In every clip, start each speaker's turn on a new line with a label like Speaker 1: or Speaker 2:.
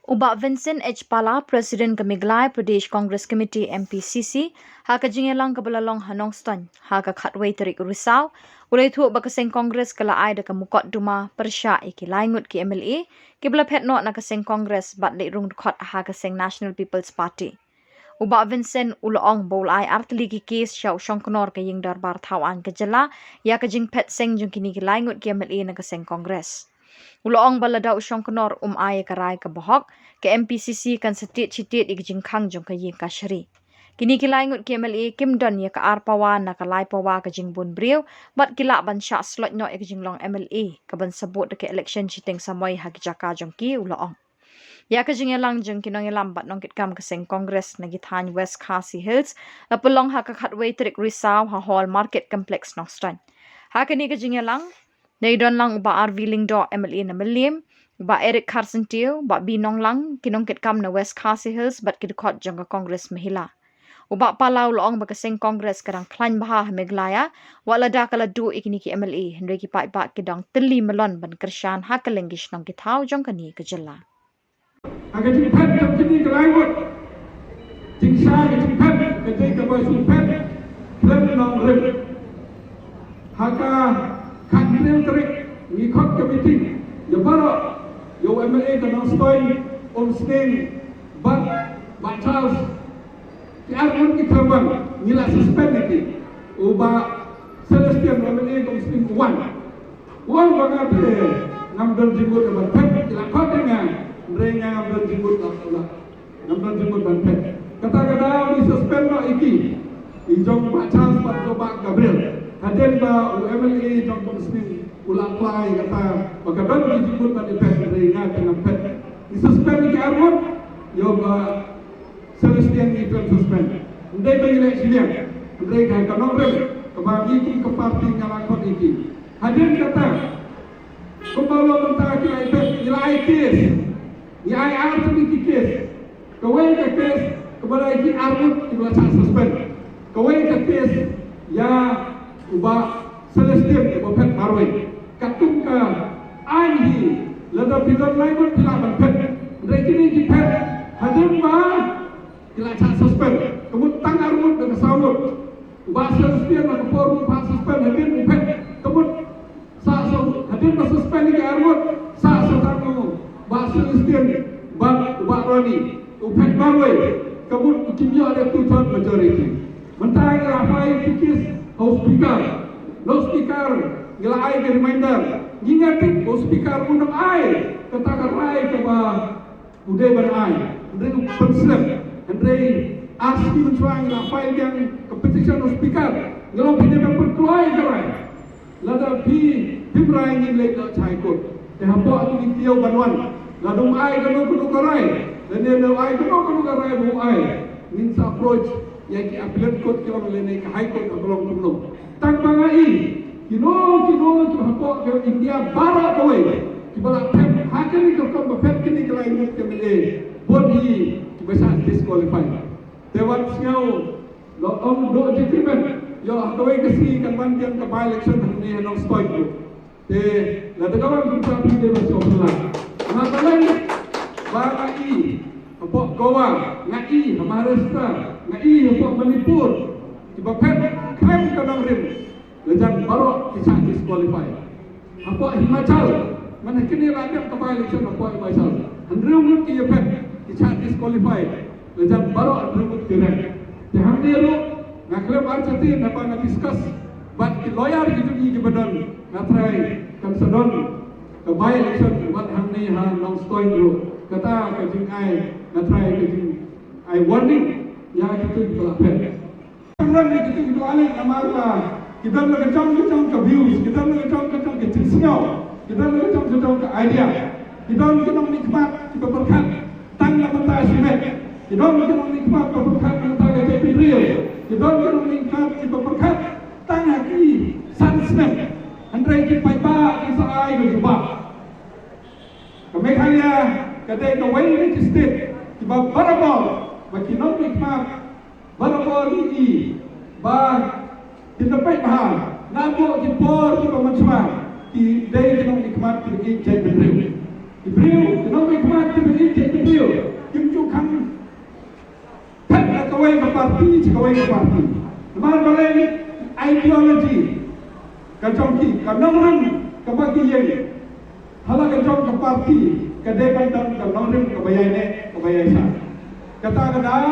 Speaker 1: Bah Vincent H Pala, President ke Meghalaya Pradesh Congress Committee Mpcc, ha ka jingialang ke belalong ha Nongstoin, ha ka khatway tarik Risaw, ulai thuak bakaseng Congress ke laai de ke mokotduma pyrshah iki Ngut ki Mla ke Mla Phet no na kaseng Congress bat leit rung dkhot ha kaseng National People's Party. Bah Vincent ulong bolai artli ki kes Shongknor ke Iing Dorbar Thaw Ain ke Jylla, ya ke Jingphet seng jong kini ki Ngut ki Mla na kaseng Congress. Ulong balada Shongknor ay karai ke bohok ke Mpcc kan setit citit ig jingkhang jong ke Iingkashari. Kini kilai ngut ke Mla kimdon ya ke pawa na ke lai pawa ke jingbun briew bat kila ban syak slot no ig jinglong Mla ke ban sebut ke election citing samoi ha ki jaka jong ki ulong. Ya ke jingialang jong kinong ilam bat nongkit kam ke seng Congress na githan West Khasi Hills la pelong ha ke khatway tarik Risaw ha hall market complex Nongstoin. Ha kini ke jingialang Naidon lang uba arviling do Mla na Milim, uba Eric Carson Teo, uba Binong lang, kinongkit kam na West Khasi Hills, bat dkhot jong Congress Mahila. Uba palau loong bakaseng Congress kadang klan baha Meghalaya, walada kaladu ikini ki Mla, hendri ki pak kidang tylli melon ban kershan hakalenggish nong kitau jong kani ke Jylla.
Speaker 2: Agak jingphet jong kini ke Ngut, jingsha ke jingphet, ke kaba jingphet, klem nong rim. Haka Kine tarik dkhot committee ya baro yo Mla ke Nongstoin Sting Bah Charles ki arun ki thawan nila suspend iki uba celestian Mla ke Sting uang bangat ngamdon jingbun ban phet kila khot nga renga ngamdon jingbun ngamdon jingbun ban phet kata-kata ni suspend no iki ijong Bah Charles pat coba Gabriel haden ba Mla jong Muslim ulang play kata bagaimana dijemput pada pet renga dengan pet disuspend ke arwah yo ba celestian itu suspend ndai bagi Shillong ndai kan kanong kebagi ke parti nyalakot iki haden kata kembalo mentah ke pet nilai kes ni iathuh iki kes kawai ke kes kepada iki arwah dibela suspend kawai ke kes ya uba celestian ke pet marwai katung ka anhi lada pidon lain pila ban pet mereka ni jingphet hadir ba kila cak suspend kemut tang armut dengan sawut bahasa celestian nak forum pas suspend hadir jingphet kemut sa hadir ba suspend ke armut sa tangu bahasa celestian ban roni upet barwe kemut kimyo ada tujuan majority mentai rafai fikis house speaker nilai ke reminder gingatik o speaker unang ay katakan ay kaba uday ban ay Andre penslem Andre aski mencuang la file yang competition o speaker ngelo pide ban perkloy karai lada pibrai ngin leit la chai kot te hapo ati tiyo banwan ladung ay kanu karai dan ne ay kanu karai bu ay min sa approach yang ki appeal kot ki lene ka high court ablong tumno tang bangai kino hapo ke India bara kowe kibala pet hakani ko ko pet kini kelai ngut ke Mla bodi kibasa disqualify tewat siau lo do jingphet yo kowe kasi kan ban yang ke election ni Nongstoin tu te la de kawan kita pide baso pula masalah bara i hapo Goa ngai Maharashtra ngai hapo Manipur kibapet krem kanang rim lejan baru kisah disqualify. Apa Himachal mana kini rakyat kepala election apa Himachal. Andrew Ngut ki pet kisah disqualify. Lejan baru Andrew Ngut direct. Yang dia lu ngaklem arcati napa nak discuss bat ki lawyer ki jungi ki badan ngatrai kan sedon ke by election bat hang ni ha Nongstoin lu kata ke jing ai ngatrai ke jing ai warning ya kita pelapet. Kemudian kita itu alih amarlah kita nak kacang ke views, kita nak kacang ke sinyal, kita nak kacang ke idea, kita nak nikmat kita berkat tang nak mentah simet, kita nak nikmat kita berkat mentah ke briew, kita nak nikmat kita berkat tang haki sunsmet, andai kita paiba kita ay berjumpa. Meghalaya kata ke West state kita barabol, bagi nak nikmat barabol ini, bah kita pay bahal nabo jipor ki pamanchwa ki dai kinong nikmat ki jay briew ki briew kinong nikmat ki briew cikawai ke parti, cikawai ke parti. Teman balai ideologi. Kacau ki, kanong rung ke bagi yang. Hala kacau ke parti, ke depan dan kanong rung ke bayai ne, ke bayai sa. Kata kenal,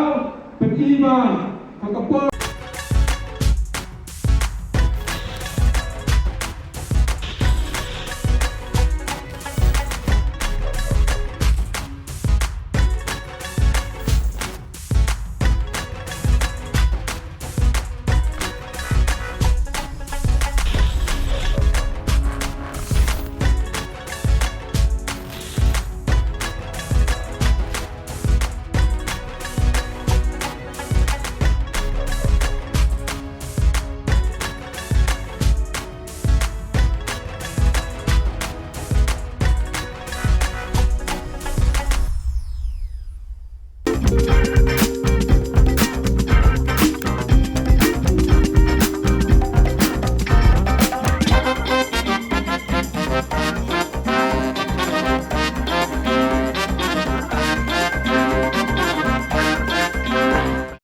Speaker 2: penima, kakapol.